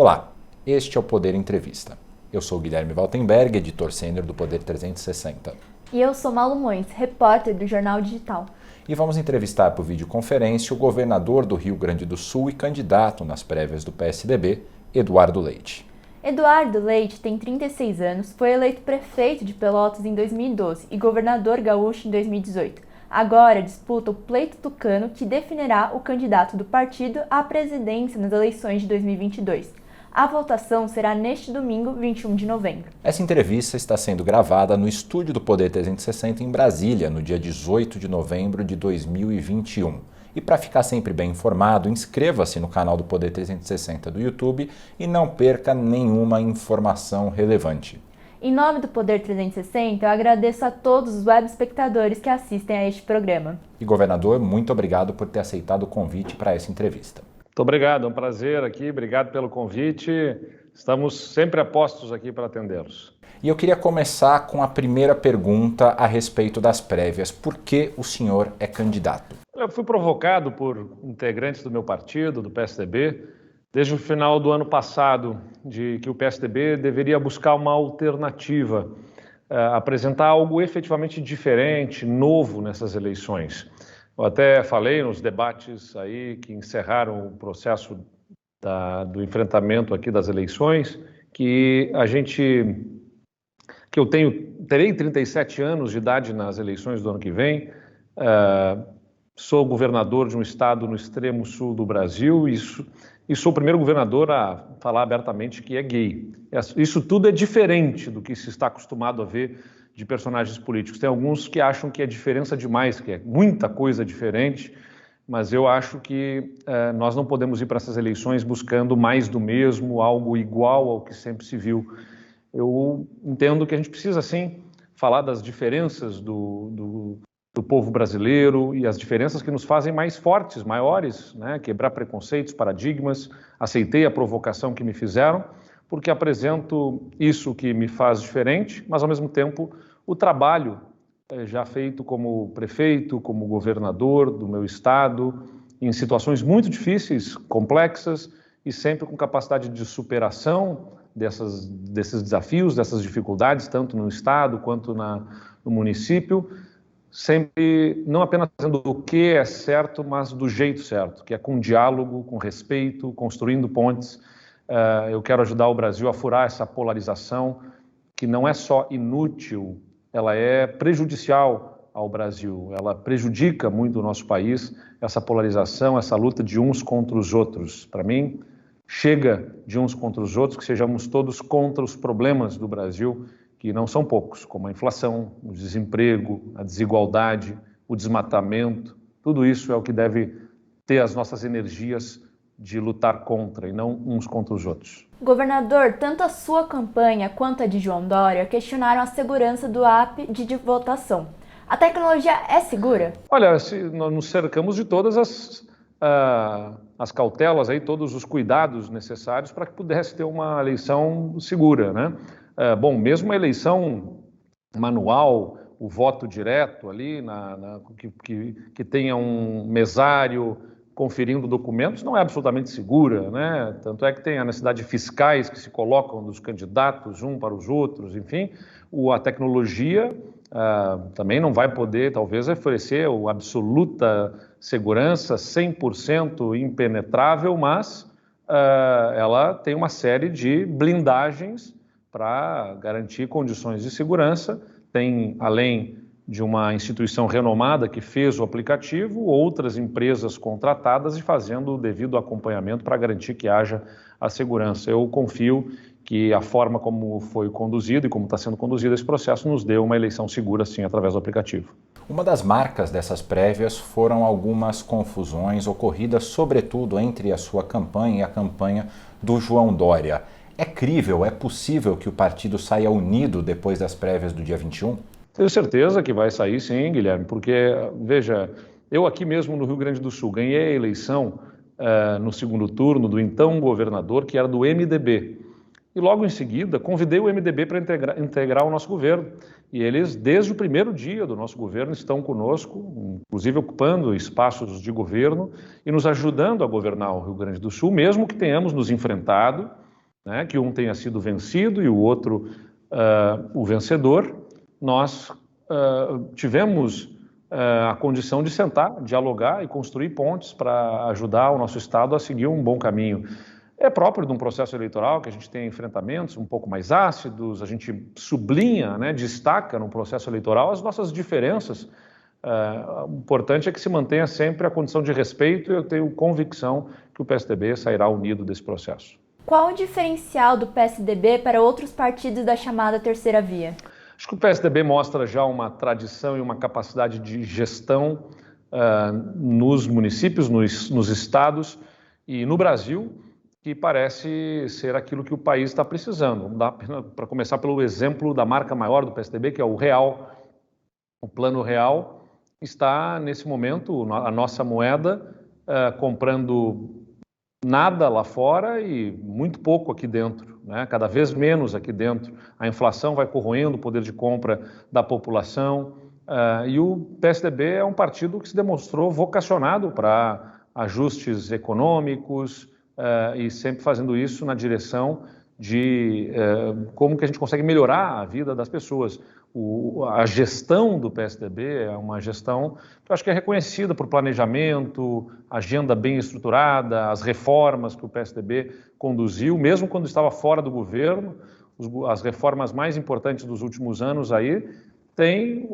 Olá, este é o Poder Entrevista. Eu sou Guilherme Waltenberg, editor sênior do Poder 360. E eu sou Malu Mões, repórter do Jornal Digital. E vamos entrevistar por videoconferência o governador do Rio Grande do Sul e candidato nas prévias do PSDB, Eduardo Leite. Eduardo Leite tem 36 anos, foi eleito prefeito de Pelotas em 2012 e governador gaúcho em 2018. Agora disputa o pleito tucano que definirá o candidato do partido à presidência nas eleições de 2022. A votação será neste domingo, 21 de novembro. Essa entrevista está sendo gravada no estúdio do Poder 360 em Brasília, no dia 18 de novembro de 2021. E para ficar sempre bem informado, inscreva-se no canal do Poder 360 do YouTube e não perca nenhuma informação relevante. Em nome do Poder 360, eu agradeço a todos os web espectadores que assistem a este programa. E governador, muito obrigado por ter aceitado o convite para essa entrevista. Muito obrigado, é um prazer aqui, obrigado pelo convite. Estamos sempre a postos aqui para atendê-los. E eu queria começar com a primeira pergunta a respeito das prévias. Por que o senhor é candidato? Eu fui provocado por integrantes do meu partido, do PSDB, desde o final do ano passado, de que o PSDB deveria buscar uma alternativa, apresentar algo efetivamente diferente, novo nessas eleições. Eu até falei nos debates aí que encerraram o processo do enfrentamento aqui das eleições, que eu terei 37 anos de idade nas eleições do ano que vem, sou governador de um estado no extremo sul do Brasil e sou o primeiro governador a falar abertamente que é gay. Isso tudo é diferente do que se está acostumado a ver de personagens políticos. Tem alguns que acham que é diferença demais, que é muita coisa diferente, mas eu acho que nós não podemos ir para essas eleições buscando mais do mesmo, algo igual ao que sempre se viu. Eu entendo que a gente precisa, sim, falar das diferenças do povo brasileiro e as diferenças que nos fazem mais fortes, maiores, né? Quebrar preconceitos, paradigmas. Aceitei a provocação que me fizeram, porque apresento isso que me faz diferente, mas, ao mesmo tempo, o trabalho já feito como prefeito, como governador do meu estado, em situações muito difíceis, complexas, e sempre com capacidade de superação desses desafios, dessas dificuldades, tanto no estado quanto no município, sempre não apenas fazendo o que é certo, mas do jeito certo, que é com diálogo, com respeito, construindo pontes. Eu quero ajudar o Brasil a furar essa polarização, que não é só inútil, ela é prejudicial ao Brasil, ela prejudica muito o nosso país, essa polarização, essa luta de uns contra os outros. Para mim, chega de uns contra os outros, que sejamos todos contra os problemas do Brasil, que não são poucos, como a inflação, o desemprego, a desigualdade, o desmatamento. Tudo isso é o que deve ter as nossas energias de lutar contra e não uns contra os outros. Governador, tanto a sua campanha quanto a de João Dória questionaram a segurança do app de votação. A tecnologia é segura? Olha, nós nos cercamos de todas as cautelas, aí, todos os cuidados necessários para que pudesse ter uma eleição segura, né? Bom, mesmo a eleição manual, o voto direto ali, que tenha um mesário conferindo documentos, não é absolutamente segura, né? Tanto é que tem a necessidade de fiscais que se colocam dos candidatos um para os outros, enfim. A tecnologia também não vai poder, talvez, oferecer a absoluta segurança, 100% impenetrável, mas ela tem uma série de blindagens para garantir condições de segurança. Tem, além de uma instituição renomada que fez o aplicativo, outras empresas contratadas e fazendo o devido acompanhamento para garantir que haja a segurança. Eu confio que a forma como foi conduzido e como está sendo conduzido esse processo nos dê uma eleição segura, sim, através do aplicativo. Uma das marcas dessas prévias foram algumas confusões ocorridas, sobretudo entre a sua campanha e a campanha do João Dória. É crível, é possível que o partido saia unido depois das prévias do dia 21? Tenho certeza que vai sair, sim, Guilherme, porque, veja, eu aqui mesmo no Rio Grande do Sul ganhei a eleição no segundo turno do então governador, que era do MDB. E logo em seguida convidei o MDB para integrar o nosso governo. E eles, desde o primeiro dia do nosso governo, estão conosco, inclusive ocupando espaços de governo e nos ajudando a governar o Rio Grande do Sul, mesmo que tenhamos nos enfrentado né, que um tenha sido vencido e o outro o vencedor, nós tivemos a condição de sentar, dialogar e construir pontes para ajudar o nosso Estado a seguir um bom caminho. É próprio de um processo eleitoral que a gente tem enfrentamentos um pouco mais ácidos, a gente sublinha, né, destaca no processo eleitoral as nossas diferenças. O importante é que se mantenha sempre a condição de respeito e eu tenho convicção que o PSDB sairá unido desse processo. Qual o diferencial do PSDB para outros partidos da chamada terceira via? Acho que o PSDB mostra já uma tradição e uma capacidade de gestão nos municípios, nos estados e no Brasil, que parece ser aquilo que o país está precisando. Vamos dar para começar pelo exemplo da marca maior do PSDB, que é o Real. O Plano Real está, nesse momento, a nossa moeda, comprando nada lá fora e muito pouco aqui dentro, né? Cada vez menos aqui dentro. A inflação vai corroendo o poder de compra da população e o PSDB é um partido que se demonstrou vocacionado para ajustes econômicos e sempre fazendo isso na direção de como que a gente consegue melhorar a vida das pessoas. A gestão do PSDB é uma gestão que eu acho que é reconhecida por planejamento, agenda bem estruturada, as reformas que o PSDB conduziu, mesmo quando estava fora do governo, as reformas mais importantes dos últimos anos aí tem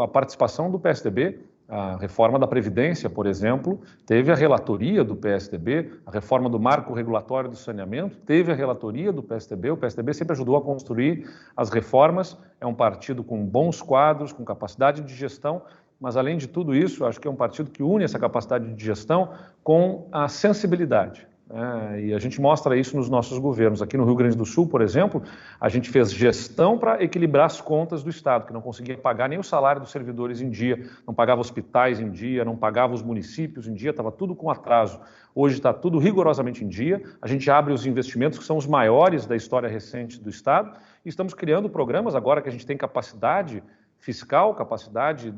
a participação do PSDB. A reforma da Previdência, por exemplo, teve a relatoria do PSDB, a reforma do marco regulatório do saneamento, teve a relatoria do PSDB, o PSDB sempre ajudou a construir as reformas, é um partido com bons quadros, com capacidade de gestão, mas além de tudo isso, acho que é um partido que une essa capacidade de gestão com a sensibilidade. E a gente mostra isso nos nossos governos. Aqui no Rio Grande do Sul, por exemplo, a gente fez gestão para equilibrar as contas do Estado, que não conseguia pagar nem o salário dos servidores em dia, não pagava hospitais em dia, não pagava os municípios em dia, estava tudo com atraso. Hoje está tudo rigorosamente em dia, a gente abre os investimentos que são os maiores da história recente do Estado e estamos criando programas agora que a gente tem capacidade fiscal, capacidade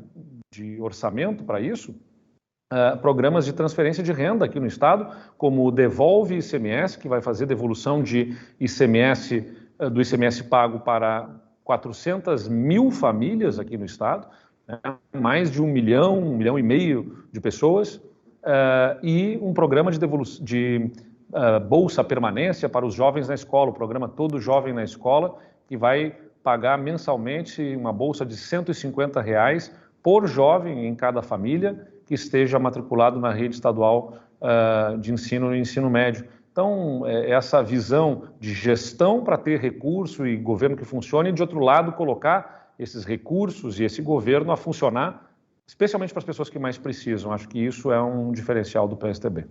de orçamento para isso, programas de transferência de renda aqui no Estado, como o Devolve ICMS, que vai fazer devolução de ICMS, do ICMS pago para 400 mil famílias aqui no Estado, né? Mais de 1 milhão e meio de pessoas, e um programa de Bolsa Permanência para os jovens na escola, o programa Todo Jovem na Escola, que vai pagar mensalmente uma bolsa de R$ 150 por jovem em cada família, que esteja matriculado na rede estadual de ensino no ensino médio. Então, essa visão de gestão para ter recurso e governo que funcione, e de outro lado, colocar esses recursos e esse governo a funcionar, especialmente para as pessoas que mais precisam. Acho que isso é um diferencial do PSDB.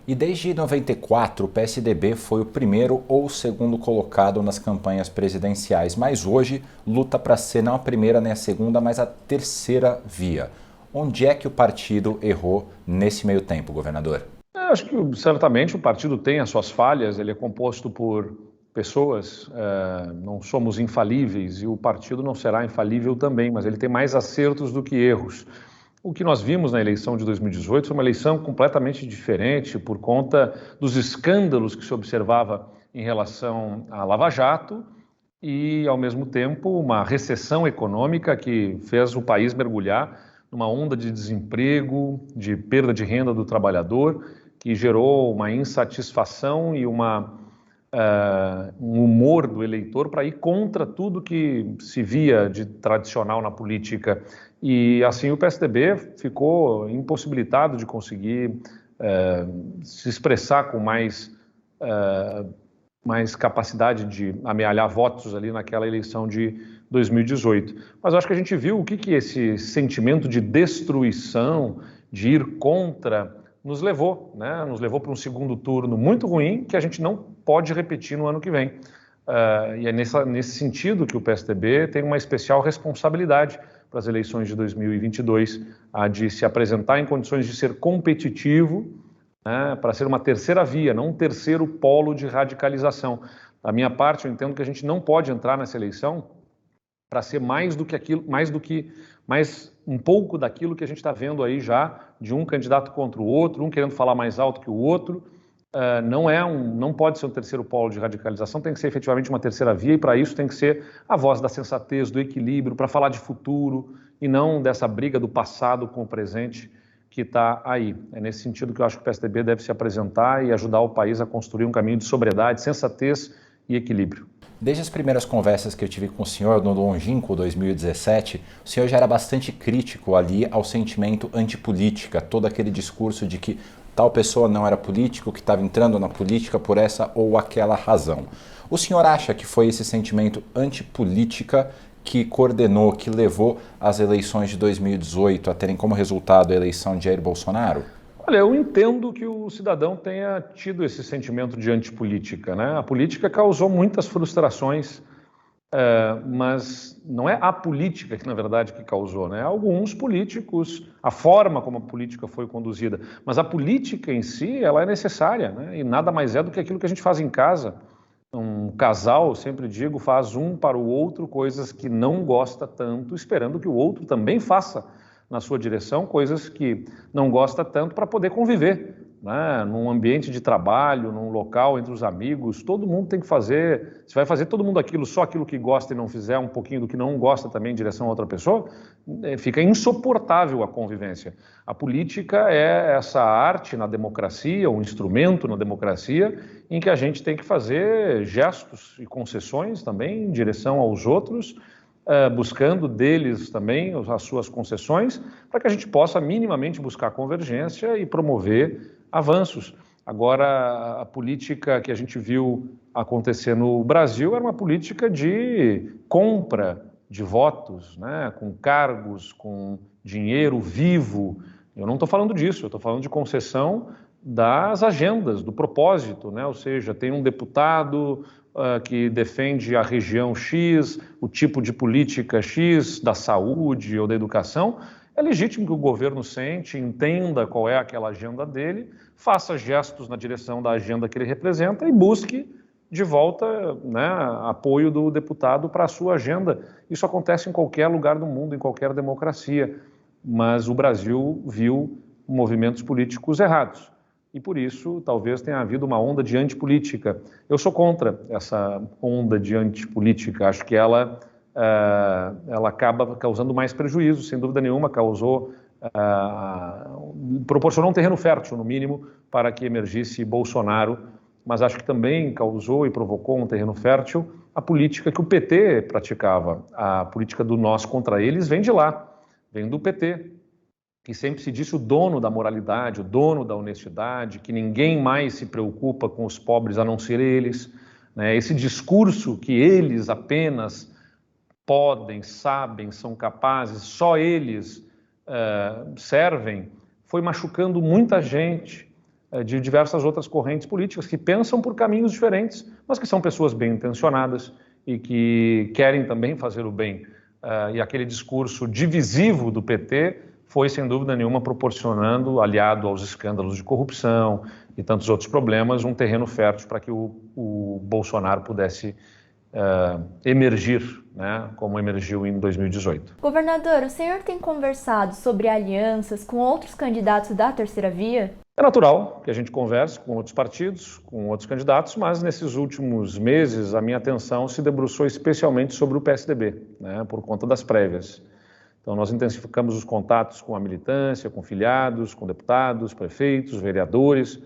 E desde 94, o PSDB foi o primeiro ou o segundo colocado nas campanhas presidenciais, mas hoje luta para ser não a primeira nem a segunda, mas a terceira via. Onde é que o partido errou nesse meio tempo, governador? Acho que certamente o partido tem as suas falhas, ele é composto por pessoas, não somos infalíveis e o partido não será infalível também, mas ele tem mais acertos do que erros. O que nós vimos na eleição de 2018 foi uma eleição completamente diferente por conta dos escândalos que se observava em relação à Lava Jato e, ao mesmo tempo, uma recessão econômica que fez o país mergulhar numa onda de desemprego, de perda de renda do trabalhador, que gerou uma insatisfação e um humor do eleitor para ir contra tudo que se via de tradicional na política. E assim o PSDB ficou impossibilitado de conseguir se expressar com mais capacidade de amealhar votos ali naquela eleição de 2018. Mas eu acho que a gente viu o que esse sentimento de destruição, de ir contra, nos levou, né? Nos levou para um segundo turno muito ruim que a gente não pode repetir no ano que vem. E é nesse sentido que o PSDB tem uma especial responsabilidade para as eleições de 2022, a de se apresentar em condições de ser competitivo, né, para ser uma terceira via, não um terceiro polo de radicalização. Da minha parte, eu entendo que a gente não pode entrar nessa eleição para ser mais um pouco daquilo que a gente está vendo aí já, de um candidato contra o outro, um querendo falar mais alto que o outro, não pode ser um terceiro polo de radicalização, tem que ser efetivamente uma terceira via, e para isso tem que ser a voz da sensatez, do equilíbrio, para falar de futuro e não dessa briga do passado com o presente que está aí. É nesse sentido que eu acho que o PSDB deve se apresentar e ajudar o país a construir um caminho de sobriedade, sensatez e equilíbrio. Desde as primeiras conversas que eu tive com o senhor no longínquo 2017, o senhor já era bastante crítico ali ao sentimento antipolítica, todo aquele discurso de que tal pessoa não era político, que estava entrando na política por essa ou aquela razão. O senhor acha que foi esse sentimento antipolítica que coordenou, que levou as eleições de 2018 a terem como resultado a eleição de Jair Bolsonaro? Olha, eu entendo que o cidadão tenha tido esse sentimento de antipolítica, né? A política causou muitas frustrações, mas não é a política que, na verdade, que causou, né? Alguns políticos, a forma como a política foi conduzida, mas a política em si, ela é necessária, né? E nada mais é do que aquilo que a gente faz em casa. Um casal, eu sempre digo, faz um para o outro coisas que não gosta tanto, esperando que o outro também faça na sua direção coisas que não gosta tanto para poder conviver, né? Num ambiente de trabalho, num local entre os amigos, todo mundo tem que fazer. Se vai fazer todo mundo só aquilo que gosta e não fizer um pouquinho do que não gosta também em direção a outra pessoa, fica insuportável a convivência. A política é essa arte na democracia, um instrumento na democracia, em que a gente tem que fazer gestos e concessões também em direção aos outros, buscando deles também as suas concessões, para que a gente possa minimamente buscar convergência e promover avanços. Agora, a política que a gente viu acontecer no Brasil era uma política de compra de votos, né, com cargos, com dinheiro vivo. Eu não estou falando disso, eu estou falando de concessão das agendas, do propósito, né? Ou seja, tem um deputado que defende a região X, o tipo de política X, da saúde ou da educação. É legítimo que o governo sente, entenda qual é aquela agenda dele, faça gestos na direção da agenda que ele representa e busque de volta, né, apoio do deputado para a sua agenda. Isso acontece em qualquer lugar do mundo, em qualquer democracia, mas o Brasil viu movimentos políticos errados. E por isso, talvez tenha havido uma onda de antipolítica. Eu sou contra essa onda de antipolítica. Acho que ela acaba causando mais prejuízo, sem dúvida nenhuma, proporcionou um terreno fértil, no mínimo, para que emergisse Bolsonaro, mas acho que também causou e provocou um terreno fértil a política que o PT praticava. A política do nós contra eles vem de lá, vem do PT, que sempre se disse o dono da moralidade, o dono da honestidade, que ninguém mais se preocupa com os pobres a não ser eles, né? Esse discurso que eles apenas podem, sabem, são capazes, só eles servem, foi machucando muita gente de diversas outras correntes políticas que pensam por caminhos diferentes, mas que são pessoas bem intencionadas e que querem também fazer o bem. E aquele discurso divisivo do PT foi, sem dúvida nenhuma, proporcionando, aliado aos escândalos de corrupção e tantos outros problemas, um terreno fértil para que o Bolsonaro pudesse emergir, né, como emergiu em 2018. Governador, o senhor tem conversado sobre alianças com outros candidatos da terceira via? É natural que a gente converse com outros partidos, com outros candidatos, mas nesses últimos meses a minha atenção se debruçou especialmente sobre o PSDB, né, por conta das prévias. Então, nós intensificamos os contatos com a militância, com filiados, com deputados, prefeitos, vereadores,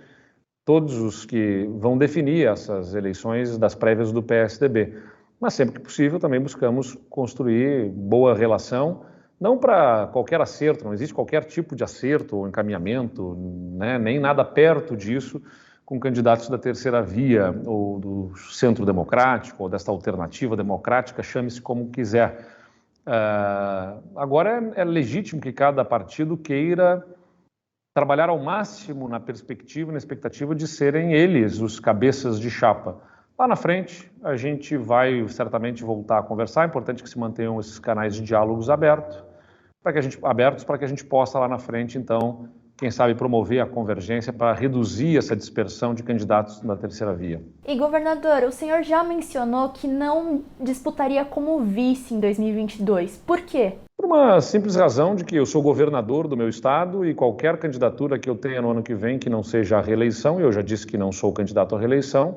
todos os que vão definir essas eleições das prévias do PSDB. Mas sempre que possível também buscamos construir boa relação, não para qualquer acerto, não existe qualquer tipo de acerto ou encaminhamento, né, nem nada perto disso com candidatos da terceira via ou do centro democrático ou desta alternativa democrática, chame-se como quiser. Agora é legítimo que cada partido queira trabalhar ao máximo na perspectiva, na expectativa de serem eles os cabeças de chapa. Lá na frente, a gente vai certamente voltar a conversar, é importante que se mantenham esses canais de diálogos abertos para que a gente possa lá na frente, então, quem sabe, promover a convergência para reduzir essa dispersão de candidatos na terceira via. E, governador, o senhor já mencionou que não disputaria como vice em 2022. Por quê? Por uma simples razão de que eu sou governador do meu estado e qualquer candidatura que eu tenha no ano que vem que não seja a reeleição, e eu já disse que não sou candidato à reeleição,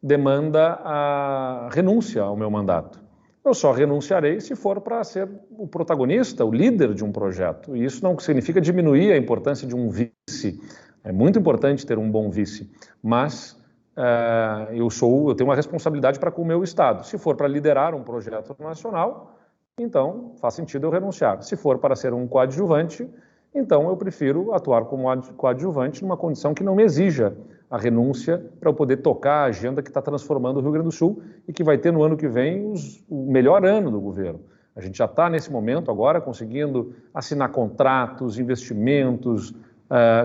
demanda a renúncia ao meu mandato. Eu só renunciarei se for para ser o protagonista, o líder de um projeto. E isso não significa diminuir a importância de um vice. É muito importante ter um bom vice, mas eu tenho uma responsabilidade para com o meu estado. Se for para liderar um projeto nacional, então faz sentido eu renunciar. Se for para ser um coadjuvante, então eu prefiro atuar como coadjuvante numa condição que não me exija a renúncia para eu poder tocar a agenda que está transformando o Rio Grande do Sul e que vai ter no ano que vem o melhor ano do governo. A gente já está nesse momento agora conseguindo assinar contratos, investimentos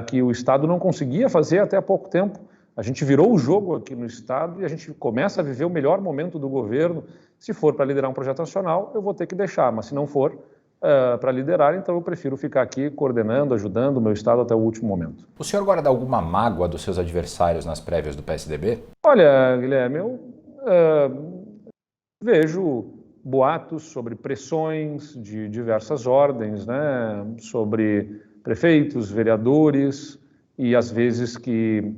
que o Estado não conseguia fazer até há pouco tempo. A gente virou o jogo aqui no Estado e a gente começa a viver o melhor momento do governo. Se for para liderar um projeto nacional, eu vou ter que deixar, mas se não for para liderar, então eu prefiro ficar aqui coordenando, ajudando o meu estado até o último momento. O senhor guarda alguma mágoa dos seus adversários nas prévias do PSDB? Olha, Guilherme, eu vejo boatos sobre pressões de diversas ordens, né, sobre prefeitos, vereadores, e às vezes que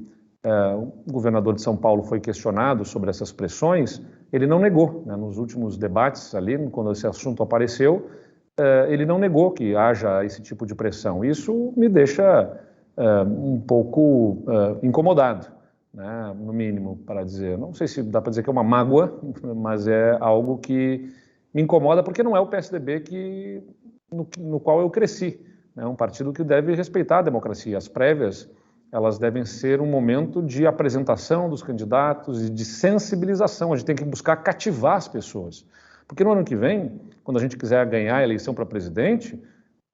o governador de São Paulo foi questionado sobre essas pressões, ele não negou, né, nos últimos debates ali, quando esse assunto apareceu, ele não negou que haja esse tipo de pressão. Isso me deixa um pouco incomodado, né, no mínimo, para dizer. Não sei se dá para dizer que é uma mágoa, mas é algo que me incomoda porque não é o PSDB no qual eu cresci. É um partido que deve respeitar a democracia. As prévias, elas devem ser um momento de apresentação dos candidatos e de sensibilização. A gente tem que buscar cativar as pessoas. Porque no ano que vem, quando a gente quiser ganhar a eleição para presidente,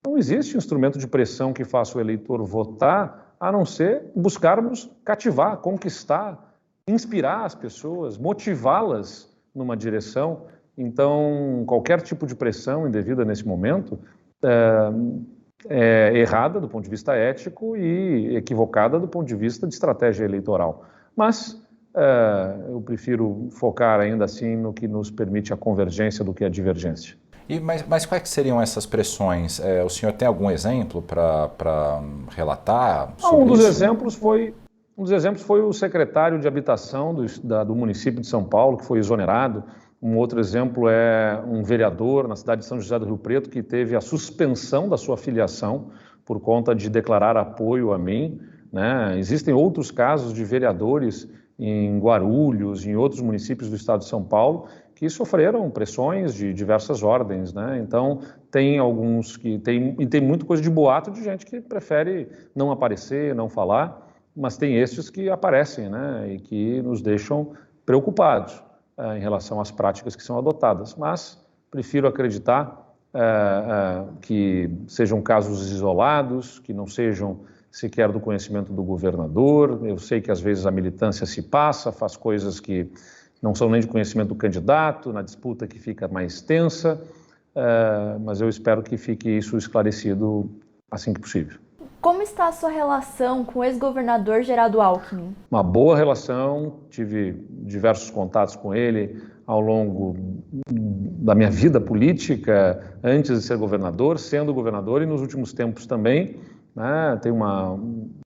não existe instrumento de pressão que faça o eleitor votar, a não ser buscarmos cativar, conquistar, inspirar as pessoas, motivá-las numa direção. Então, qualquer tipo de pressão indevida nesse momento é errada do ponto de vista ético e equivocada do ponto de vista de estratégia eleitoral. Mas eu prefiro focar ainda assim no que nos permite a convergência do que a divergência. Mas quais que seriam essas pressões? O senhor tem algum exemplo para relatar sobre Um dos isso? exemplos foi o secretário de habitação do município de São Paulo, que foi exonerado. Um outro exemplo é um vereador na cidade de São José do Rio Preto que teve a suspensão da sua filiação por conta de declarar apoio a mim, né? Existem outros casos de vereadores em Guarulhos, em outros municípios do estado de São Paulo, que sofreram pressões de diversas ordens, né? Então, tem alguns que tem muita coisa de boato de gente que prefere não aparecer, não falar, mas tem estes que aparecem, né? E que nos deixam preocupados em relação às práticas que são adotadas. Mas prefiro acreditar que sejam casos isolados, que não sejam sequer do conhecimento do governador. Eu sei que às vezes a militância se passa, faz coisas que não são nem de conhecimento do candidato, na disputa que fica mais tensa, mas eu espero que fique isso esclarecido assim que possível. Como está a sua relação com o ex-governador Geraldo Alckmin? Uma boa relação, tive diversos contatos com ele ao longo da minha vida política, antes de ser governador, sendo governador e nos últimos tempos também. Tenho uma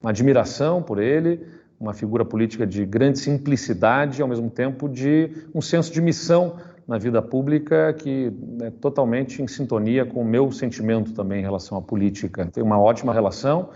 admiração por ele, uma figura política de grande simplicidade e, ao mesmo tempo, de um senso de missão na vida pública que é totalmente em sintonia com o meu sentimento também em relação à política. Tenho uma ótima relação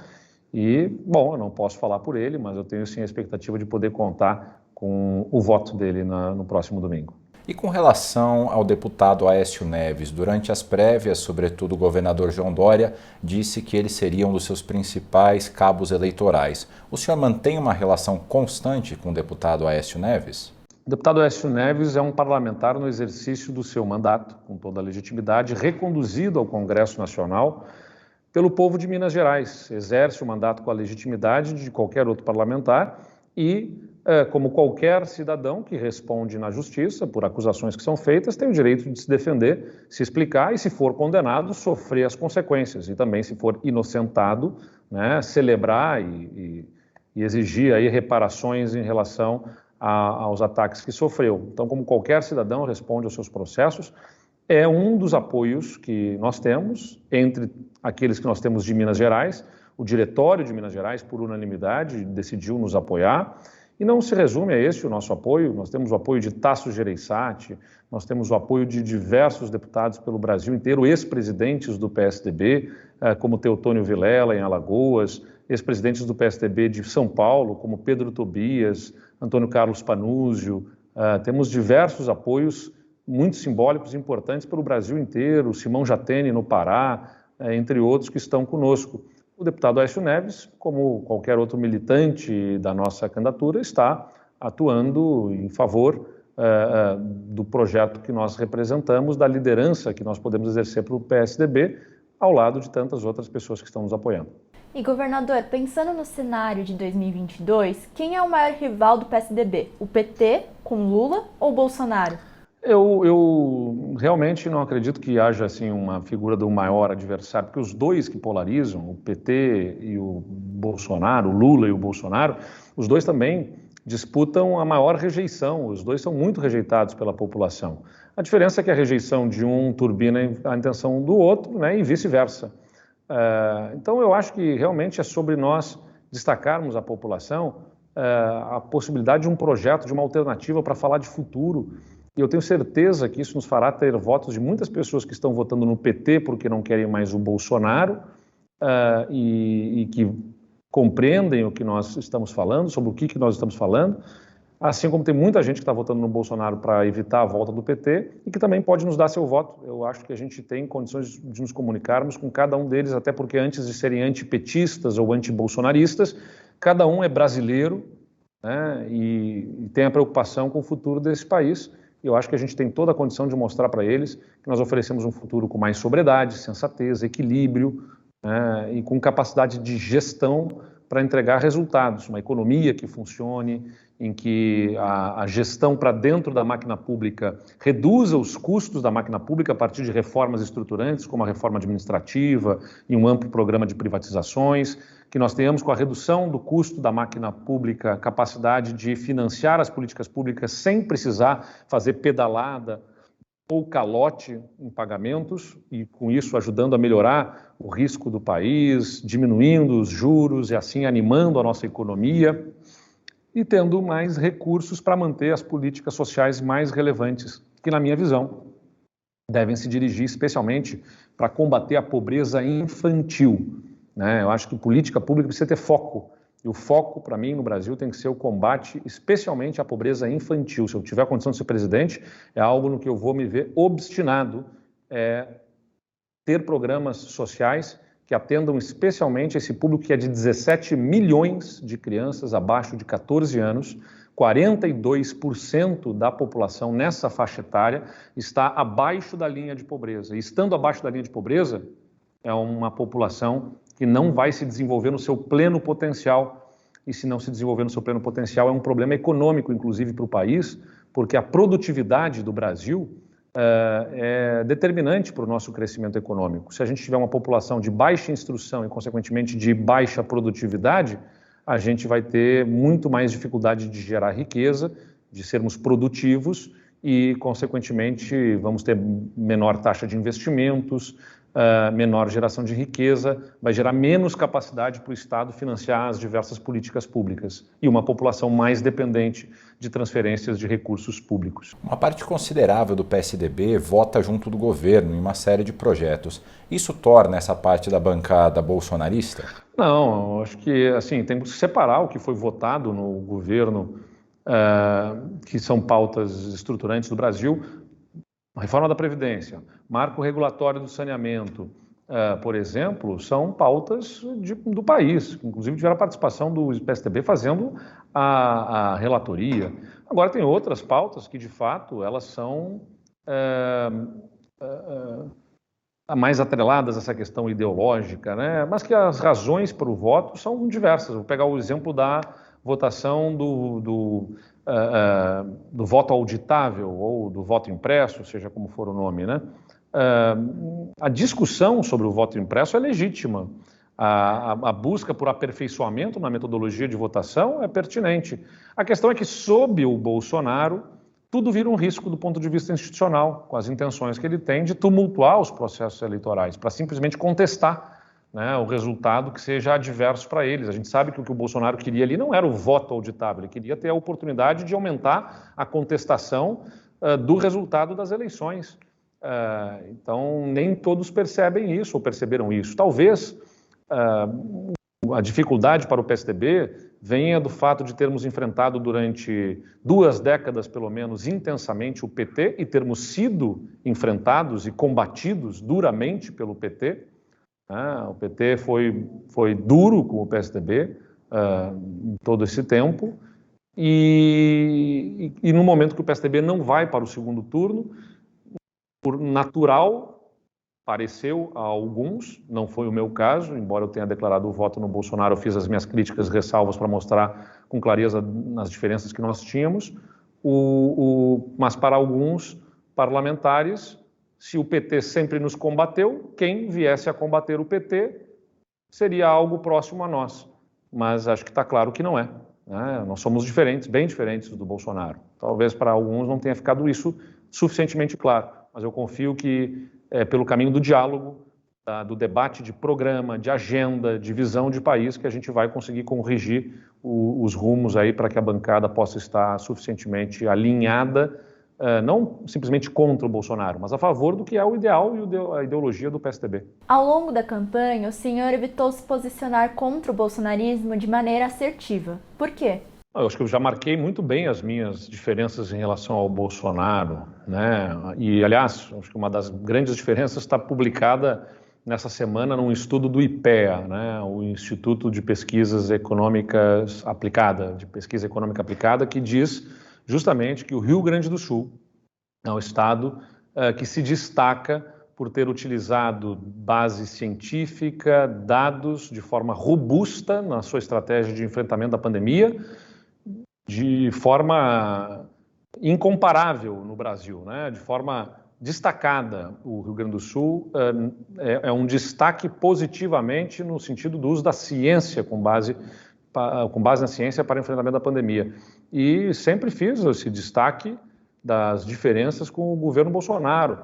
e, bom, eu não posso falar por ele, mas eu tenho sim a expectativa de poder contar com o voto dele no próximo domingo. E com relação ao deputado Aécio Neves, durante as prévias, sobretudo o governador João Dória disse que ele seria um dos seus principais cabos eleitorais. O senhor mantém uma relação constante com o deputado Aécio Neves? O deputado Aécio Neves é um parlamentar no exercício do seu mandato, com toda a legitimidade, reconduzido ao Congresso Nacional pelo povo de Minas Gerais. Exerce o mandato com a legitimidade de qualquer outro parlamentar e, como qualquer cidadão que responde na justiça por acusações que são feitas, tem o direito de se defender, se explicar e, se for condenado, sofrer as consequências. E também, se for inocentado, né, celebrar e exigir aí reparações em relação aos ataques que sofreu. Então, como qualquer cidadão responde aos seus processos, é um dos apoios que nós temos, entre aqueles que nós temos de Minas Gerais. O Diretório de Minas Gerais, por unanimidade, decidiu nos apoiar. E não se resume a esse o nosso apoio, nós temos o apoio de Tasso Gereissati, nós temos o apoio de diversos deputados pelo Brasil inteiro, ex-presidentes do PSDB, como Teotônio Vilela, em Alagoas, ex-presidentes do PSDB de São Paulo, como Pedro Tobias, Antônio Carlos Panúzio. Temos diversos apoios muito simbólicos e importantes pelo Brasil inteiro, Simão Jatene no Pará, entre outros que estão conosco. O deputado Aécio Neves, como qualquer outro militante da nossa candidatura, está atuando em favor do projeto que nós representamos, da liderança que nós podemos exercer para o PSDB, ao lado de tantas outras pessoas que estão nos apoiando. E, governador, pensando no cenário de 2022, quem é o maior rival do PSDB? O PT com Lula ou Bolsonaro? Eu realmente não acredito que haja assim uma figura do maior adversário, porque os dois que polarizam, o PT e o Bolsonaro, o Lula e o Bolsonaro, os dois também disputam a maior rejeição, os dois são muito rejeitados pela população. A diferença é que a rejeição de um turbina a intenção do outro, né, e vice-versa. Então eu acho que realmente é sobre nós destacarmos à população a possibilidade de um projeto, de uma alternativa para falar de futuro. E eu tenho certeza que isso nos fará ter votos de muitas pessoas que estão votando no PT porque não querem mais o Bolsonaro e que compreendem o que nós estamos falando, sobre o que nós estamos falando, assim como tem muita gente que está votando no Bolsonaro para evitar a volta do PT e que também pode nos dar seu voto. Eu acho que a gente tem condições de nos comunicarmos com cada um deles, até porque antes de serem antipetistas ou antibolsonaristas, cada um é brasileiro, né, e tem a preocupação com o futuro desse país. Eu acho que a gente tem toda a condição de mostrar para eles que nós oferecemos um futuro com mais sobriedade, sensatez, equilíbrio, né, e com capacidade de gestão para entregar resultados, uma economia que funcione, em que a gestão para dentro da máquina pública reduza os custos da máquina pública a partir de reformas estruturantes, como a reforma administrativa e um amplo programa de privatizações, que nós tenhamos, com a redução do custo da máquina pública, capacidade de financiar as políticas públicas sem precisar fazer pedalada ou calote em pagamentos, e com isso ajudando a melhorar o risco do país, diminuindo os juros e assim animando a nossa economia e tendo mais recursos para manter as políticas sociais mais relevantes, que, na minha visão, devem se dirigir especialmente para combater a pobreza infantil, né? Eu acho que política pública precisa ter foco. E o foco, para mim, no Brasil, tem que ser o combate, especialmente à pobreza infantil. Se eu tiver a condição de ser presidente, é algo no que eu vou me ver obstinado, ter programas sociais que atendam especialmente esse público que é de 17 milhões de crianças abaixo de 14 anos, 42% da população nessa faixa etária está abaixo da linha de pobreza. E estando abaixo da linha de pobreza, é uma população que não vai se desenvolver no seu pleno potencial. E se não se desenvolver no seu pleno potencial, é um problema econômico, inclusive, para o país, porque a produtividade do Brasil é determinante para o nosso crescimento econômico. Se a gente tiver uma população de baixa instrução e, consequentemente, de baixa produtividade, a gente vai ter muito mais dificuldade de gerar riqueza, de sermos produtivos e, consequentemente, vamos ter menor taxa de investimentos, menor geração de riqueza, vai gerar menos capacidade para o Estado financiar as diversas políticas públicas e uma população mais dependente de transferências de recursos públicos. Uma parte considerável do PSDB vota junto do governo em uma série de projetos. Isso torna essa parte da bancada bolsonarista? Não, acho que assim, tem que separar o que foi votado no governo, que são pautas estruturantes do Brasil. A reforma da Previdência, marco regulatório do saneamento, por exemplo, são pautas do país, que inclusive tiveram a participação do PSDB fazendo a relatoria. Agora tem outras pautas que, de fato, elas são mais atreladas a essa questão ideológica, né? Mas que as razões para o voto são diversas. Vou pegar o exemplo da votação do voto auditável ou do voto impresso, seja como for o nome, né? A discussão sobre o voto impresso é legítima. A busca por aperfeiçoamento na metodologia de votação é pertinente. A questão é que, sob o Bolsonaro, tudo vira um risco do ponto de vista institucional, com as intenções que ele tem de tumultuar os processos eleitorais, para simplesmente contestar, né, o resultado que seja adverso para eles. A gente sabe que o Bolsonaro queria ali não era o voto auditável, ele queria ter a oportunidade de aumentar a contestação do resultado das eleições. Então, nem todos percebem isso ou perceberam isso. Talvez a dificuldade para o PSDB venha do fato de termos enfrentado durante 2 décadas, pelo menos, intensamente o PT e termos sido enfrentados e combatidos duramente pelo PT. O PT foi duro com o PSDB em todo esse tempo e no momento que o PSDB não vai para o segundo turno, por natural, pareceu a alguns, não foi o meu caso, embora eu tenha declarado o voto no Bolsonaro, eu fiz as minhas críticas, ressalvas para mostrar com clareza nas diferenças que nós tínhamos, mas para alguns parlamentares, se o PT sempre nos combateu, quem viesse a combater o PT seria algo próximo a nós, mas acho que está claro que não é, né? Nós somos diferentes, bem diferentes do Bolsonaro. Talvez para alguns não tenha ficado isso suficientemente claro, mas eu confio que pelo caminho do diálogo, do debate de programa, de agenda, de visão de país, que a gente vai conseguir corrigir os rumos aí para que a bancada possa estar suficientemente alinhada, não simplesmente contra o Bolsonaro, mas a favor do que é o ideal e a ideologia do PSDB. Ao longo da campanha, o senhor evitou se posicionar contra o bolsonarismo de maneira assertiva. Por quê? Eu acho que eu já marquei muito bem as minhas diferenças em relação ao Bolsonaro, né? E, aliás, acho que uma das grandes diferenças está publicada nessa semana num estudo do IPEA, né? O Instituto de Pesquisas Econômicas Aplicada, de Pesquisa Econômica Aplicada, que diz justamente que o Rio Grande do Sul é um estado que se destaca por ter utilizado base científica, dados de forma robusta na sua estratégia de enfrentamento da pandemia, de forma incomparável no Brasil, né? De forma destacada. O Rio Grande do Sul é um destaque positivamente no sentido do uso da ciência com base na ciência para enfrentamento da pandemia. E sempre fiz esse destaque das diferenças com o governo Bolsonaro.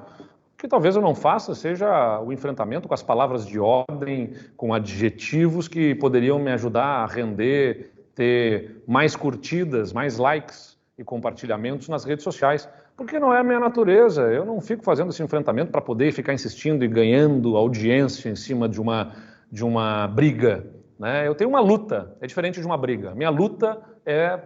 O que talvez eu não faça seja o enfrentamento com as palavras de ordem, com adjetivos que poderiam me ajudar a render, ter mais curtidas, mais likes e compartilhamentos nas redes sociais, porque não é a minha natureza. Eu não fico fazendo esse enfrentamento para poder ficar insistindo e ganhando audiência em cima de uma briga, né? Eu tenho uma luta, é diferente de uma briga. Minha luta é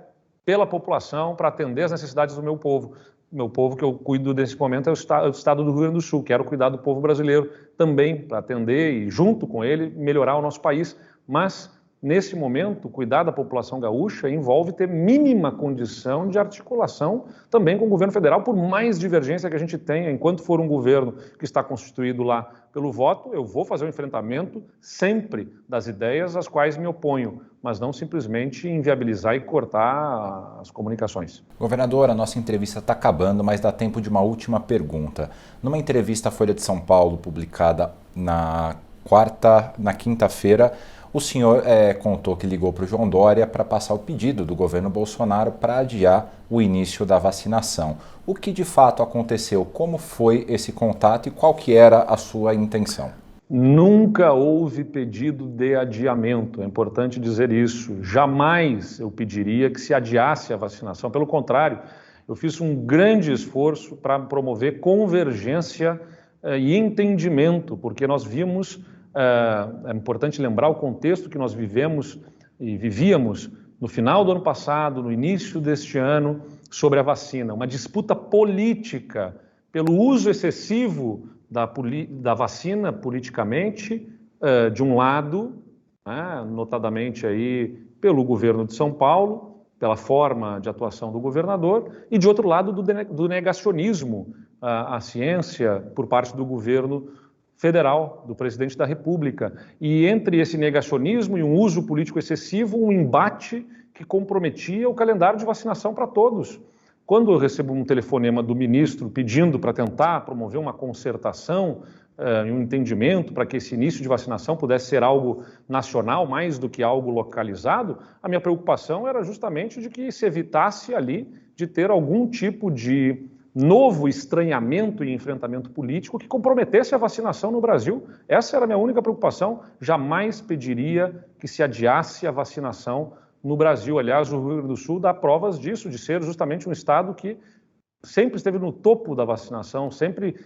pela população, para atender as necessidades do meu povo. O meu povo que eu cuido nesse momento é o estado do Rio Grande do Sul. Quero cuidar do povo brasileiro também, para atender e, junto com ele, melhorar o nosso país. Mas, nesse momento, cuidar da população gaúcha envolve ter mínima condição de articulação também com o governo federal, por mais divergência que a gente tenha. Enquanto for um governo que está constituído lá pelo voto, eu vou fazer o enfrentamento sempre das ideias às quais me oponho, mas não simplesmente inviabilizar e cortar as comunicações. Governador, a nossa entrevista está acabando, mas dá tempo de uma última pergunta. Numa entrevista à Folha de São Paulo, publicada na quinta-feira, o senhor contou que ligou para o João Dória para passar o pedido do governo Bolsonaro para adiar o início da vacinação. O que de fato aconteceu? Como foi esse contato e qual que era a sua intenção? Nunca houve pedido de adiamento, é importante dizer isso. Jamais eu pediria que se adiasse a vacinação. Pelo contrário, eu fiz um grande esforço para promover convergência e entendimento, porque nós vimos... É importante lembrar o contexto que nós vivemos e vivíamos no final do ano passado, no início deste ano, sobre a vacina. Uma disputa política pelo uso excessivo da vacina politicamente, de um lado, né, notadamente aí pelo governo de São Paulo, pela forma de atuação do governador, e de outro lado do negacionismo à ciência por parte do governo federal, do presidente da República. E entre esse negacionismo e um uso político excessivo, um embate que comprometia o calendário de vacinação para todos. Quando eu recebo um telefonema do ministro pedindo para tentar promover uma concertação e um entendimento para que esse início de vacinação pudesse ser algo nacional mais do que algo localizado, a minha preocupação era justamente de que se evitasse ali de ter algum tipo de novo estranhamento e enfrentamento político que comprometesse a vacinação no Brasil. Essa era a minha única preocupação. Jamais pediria que se adiasse a vacinação no Brasil. Aliás, o Rio Grande do Sul dá provas disso, de ser justamente um estado que sempre esteve no topo da vacinação, sempre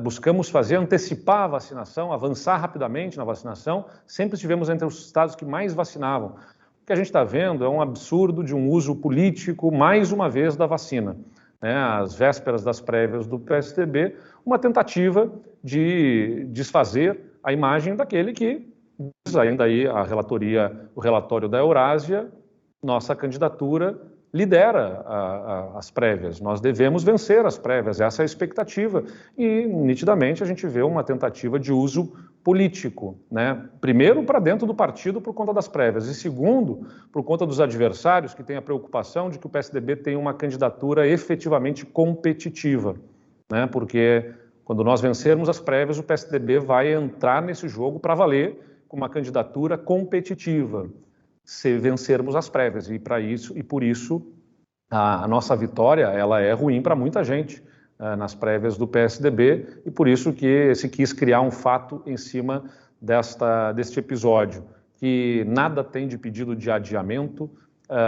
buscamos antecipar a vacinação, avançar rapidamente na vacinação, sempre estivemos entre os estados que mais vacinavam. O que a gente está vendo é um absurdo de um uso político, mais uma vez, da vacina. Às vésperas das prévias do PSDB, uma tentativa de desfazer a imagem daquele que diz ainda aí o relatório da Eurásia, nossa candidatura lidera as prévias, nós devemos vencer as prévias, essa é a expectativa. E, nitidamente, a gente vê uma tentativa de uso político, primeiro para dentro do partido por conta das prévias e segundo, por conta dos adversários que têm a preocupação de que o PSDB tenha uma candidatura efetivamente competitiva, porque quando nós vencermos as prévias, o PSDB vai entrar nesse jogo para valer com uma candidatura competitiva, se vencermos as prévias, e por isso a nossa vitória ela é ruim para muita gente nas prévias do PSDB, e por isso que se quis criar um fato em cima deste episódio, que nada tem de pedido de adiamento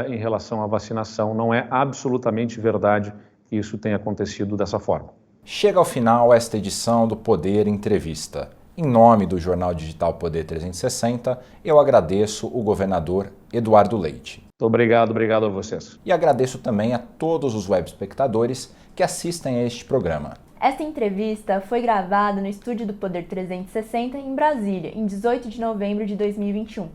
em relação à vacinação, não é absolutamente verdade que isso tenha acontecido dessa forma. Chega ao final esta edição do Poder Entrevista. Em nome do jornal digital Poder 360, eu agradeço o governador Eduardo Leite. Muito obrigado a vocês. E agradeço também a todos os web espectadores que assistem a este programa. Esta entrevista foi gravada no estúdio do Poder 360 em Brasília, em 18 de novembro de 2021.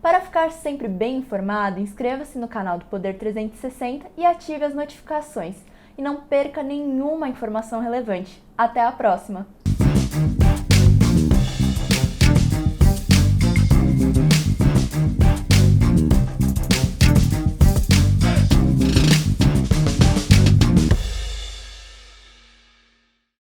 Para ficar sempre bem informado, inscreva-se no canal do Poder 360 e ative as notificações. E não perca nenhuma informação relevante. Até a próxima!